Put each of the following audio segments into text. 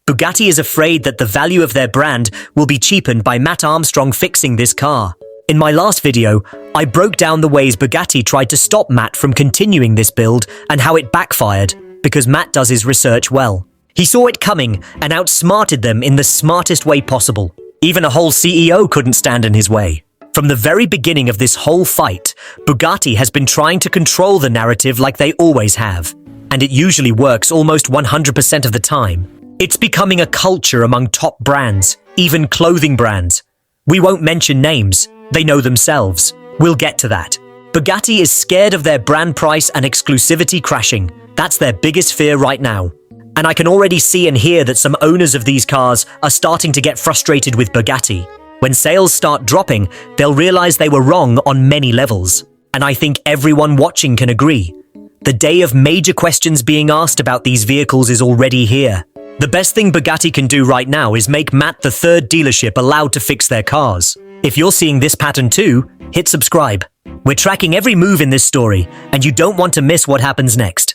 Bugatti is afraid that the value of their brand will be cheapened by Matt Armstrong fixing this car. In my last video, I broke down the ways Bugatti tried to stop Matt from continuing this build and how it backfired, because Matt does his research well. He saw it coming and outsmarted them in the smartest way possible. Even a whole CEO couldn't stand in his way. From the very beginning of this whole fight, Bugatti has been trying to control the narrative like they always have. And it usually works almost 100% of the time. It's becoming a culture among top brands, even clothing brands. We won't mention names, they know themselves. We'll get to that. Bugatti is scared of their brand price and exclusivity crashing. That's their biggest fear right now. And I can already see and hear that some owners of these cars are starting to get frustrated with Bugatti. When sales start dropping, they'll realize they were wrong on many levels. And I think everyone watching can agree. The day of major questions being asked about these vehicles is already here. The best thing Bugatti can do right now is make Matt the third dealership allowed to fix their cars. If you're seeing this pattern too, hit subscribe. We're tracking every move in this story, and you don't want to miss what happens next.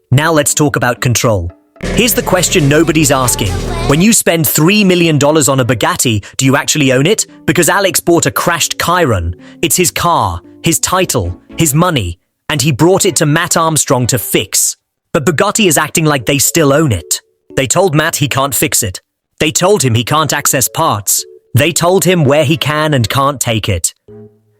Now let's talk about control. Here's the question nobody's asking. When you spend $3 million on a Bugatti, do you actually own it? Because Alex bought a crashed Chiron. It's his car, his title, his money, and he brought it to Matt Armstrong to fix. But Bugatti is acting like they still own it. They told Matt he can't fix it. They told him he can't access parts. They told him where he can and can't take it.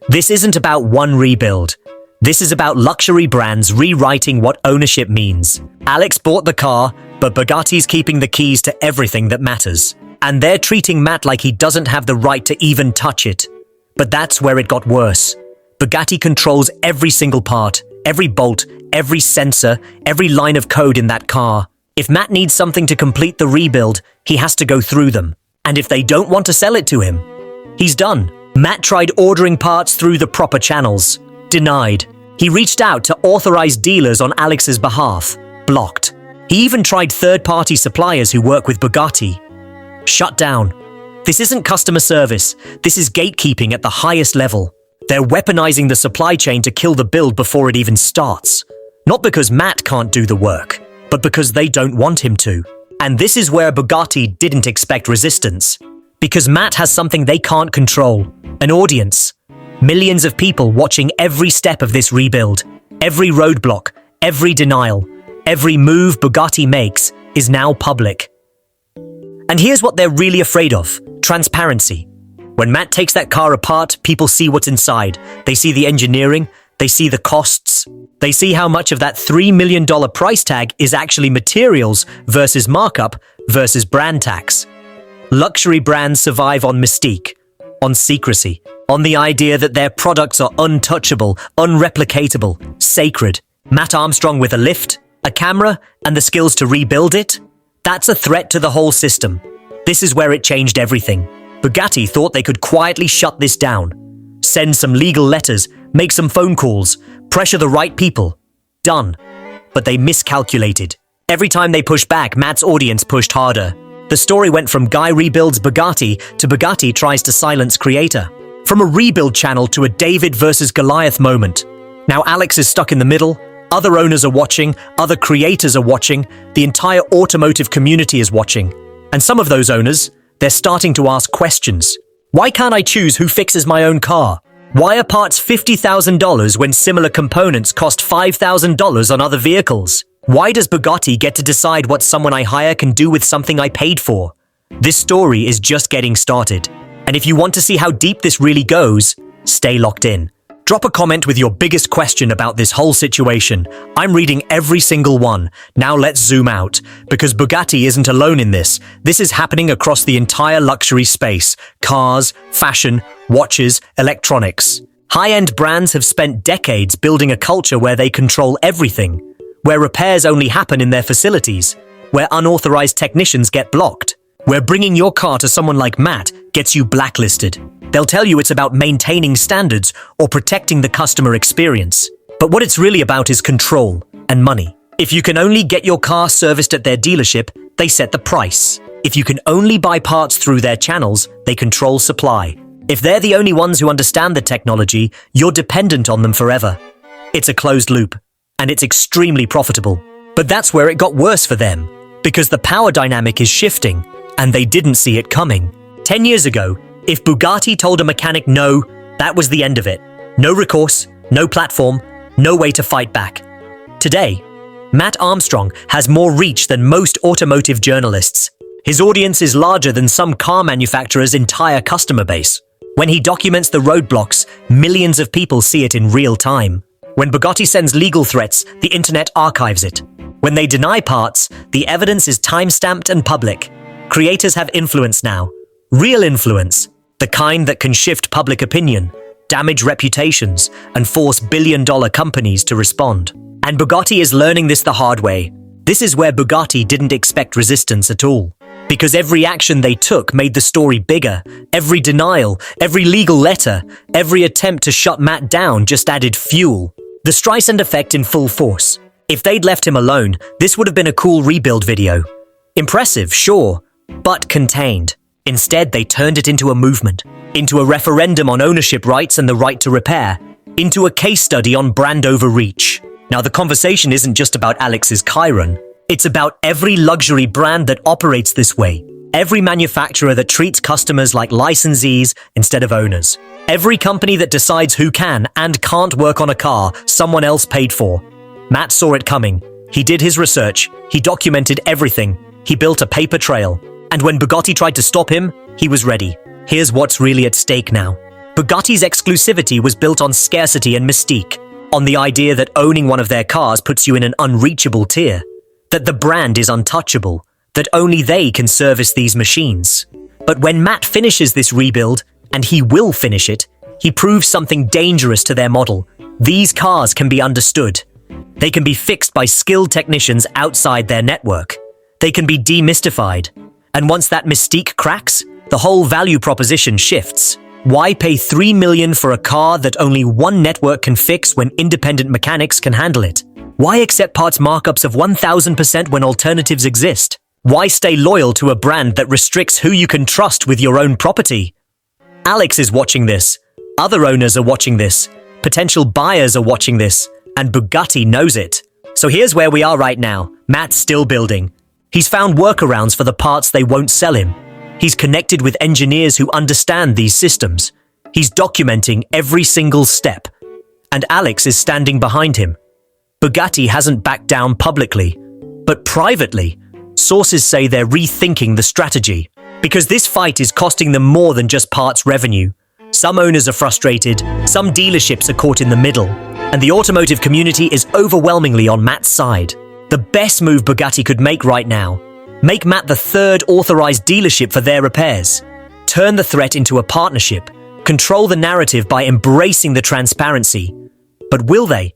This isn't about one rebuild. This is about luxury brands rewriting what ownership means. Alex bought the car, but Bugatti's keeping the keys to everything that matters. And they're treating Matt like he doesn't have the right to even touch it. But that's where it got worse. Bugatti controls every single part, every bolt, every sensor, every line of code in that car. If Matt needs something to complete the rebuild, he has to go through them. And if they don't want to sell it to him, he's done. Matt tried ordering parts through the proper channels. Denied. He reached out to authorized dealers on Alex's behalf. Blocked. He even tried third-party suppliers who work with Bugatti. Shut down. This isn't customer service. This is gatekeeping at the highest level. They're weaponizing the supply chain to kill the build before it even starts. Not because Matt can't do the work, but because they don't want him to. And this is where Bugatti didn't expect resistance. Because Matt has something they can't control. An audience. Millions of people watching every step of this rebuild. Every roadblock, every denial, every move Bugatti makes is now public. And here's what they're really afraid of. Transparency. When Matt takes that car apart, people see what's inside. They see the engineering, they see the costs. They see how much of that $3 million price tag is actually materials versus markup versus brand tax. Luxury brands survive on mystique, on secrecy, on the idea that their products are untouchable, unreplicatable, sacred. Matt Armstrong with a lift, a camera, and the skills to rebuild it? That's a threat to the whole system. This is where it changed everything. Bugatti thought they could quietly shut this down. Send some legal letters, make some phone calls, pressure the right people. Done. But they miscalculated. Every time they pushed back, Matt's audience pushed harder. The story went from Guy rebuilds Bugatti to Bugatti tries to silence creator. From a rebuild channel to a David versus Goliath moment. Now Alex is stuck in the middle, other owners are watching, other creators are watching, the entire automotive community is watching. And some of those owners, they're starting to ask questions. Why can't I choose who fixes my own car? Why are parts $50,000 when similar components cost $5,000 on other vehicles? Why does Bugatti get to decide what someone I hire can do with something I paid for? This story is just getting started. And if you want to see how deep this really goes, stay locked in. Drop a comment with your biggest question about this whole situation. I'm reading every single one. Now let's zoom out. Because Bugatti isn't alone in this. This is happening across the entire luxury space. Cars, fashion, watches, electronics. High-end brands have spent decades building a culture where they control everything. Where repairs only happen in their facilities. Where unauthorized technicians get blocked. Where bringing your car to someone like Matt gets you blacklisted. They'll tell you it's about maintaining standards or protecting the customer experience. But what it's really about is control and money. If you can only get your car serviced at their dealership, they set the price. If you can only buy parts through their channels, they control supply. If they're the only ones who understand the technology, you're dependent on them forever. It's a closed loop, and it's extremely profitable. But that's where it got worse for them. Because the power dynamic is shifting, and they didn't see it coming. 10 years ago, if Bugatti told a mechanic no, that was the end of it. No recourse, no platform, no way to fight back. Today, Matt Armstrong has more reach than most automotive journalists. His audience is larger than some car manufacturer's entire customer base. When he documents the roadblocks, millions of people see it in real time. When Bugatti sends legal threats, the internet archives it. When they deny parts, the evidence is time-stamped and public. Creators have influence now. Real influence. The kind that can shift public opinion, damage reputations, and force billion-dollar companies to respond. And Bugatti is learning this the hard way. This is where Bugatti didn't expect resistance at all. Because every action they took made the story bigger. Every denial, every legal letter, every attempt to shut Matt down just added fuel. The Streisand effect in full force. If they'd left him alone, this would have been a cool rebuild video. Impressive, sure, but contained. Instead, they turned it into a movement, into a referendum on ownership rights and the right to repair, into a case study on brand overreach. Now, the conversation isn't just about Alex's Chiron. It's about every luxury brand that operates this way. Every manufacturer that treats customers like licensees instead of owners. Every company that decides who can and can't work on a car someone else paid for. Matt saw it coming. He did his research. He documented everything. He built a paper trail. And when Bugatti tried to stop him, he was ready. Here's what's really at stake now. Bugatti's exclusivity was built on scarcity and mystique. On the idea that owning one of their cars puts you in an unreachable tier. That the brand is untouchable. That only they can service these machines. But when Matt finishes this rebuild, and he will finish it, he proves something dangerous to their model. These cars can be understood. They can be fixed by skilled technicians outside their network. They can be demystified. And once that mystique cracks, the whole value proposition shifts. Why pay $3 million for a car that only one network can fix when independent mechanics can handle it? Why accept parts markups of 1,000% when alternatives exist? Why stay loyal to a brand that restricts who you can trust with your own property? Alex is watching this. Other owners are watching this. Potential buyers are watching this. And Bugatti knows it. So here's where we are right now. Matt's still building. He's found workarounds for the parts they won't sell him. He's connected with engineers who understand these systems. He's documenting every single step. And Alex is standing behind him. Bugatti hasn't backed down publicly, but privately, sources say they're rethinking the strategy. Because this fight is costing them more than just parts revenue. Some owners are frustrated, some dealerships are caught in the middle, and the automotive community is overwhelmingly on Matt's side. The best move Bugatti could make right now. Make Matt the third authorized dealership for their repairs. Turn the threat into a partnership. Control the narrative by embracing the transparency. But will they?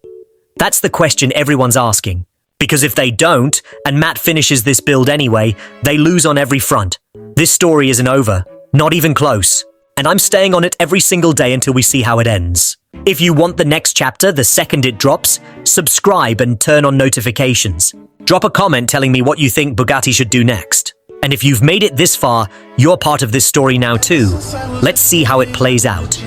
That's the question everyone's asking. Because if they don't, and Matt finishes this build anyway, they lose on every front. This story isn't over. Not even close. And I'm staying on it every single day until we see how it ends. If you want the next chapter the second it drops, subscribe and turn on notifications. Drop a comment telling me what you think Bugatti should do next. And if you've made it this far, you're part of this story now too. Let's see how it plays out.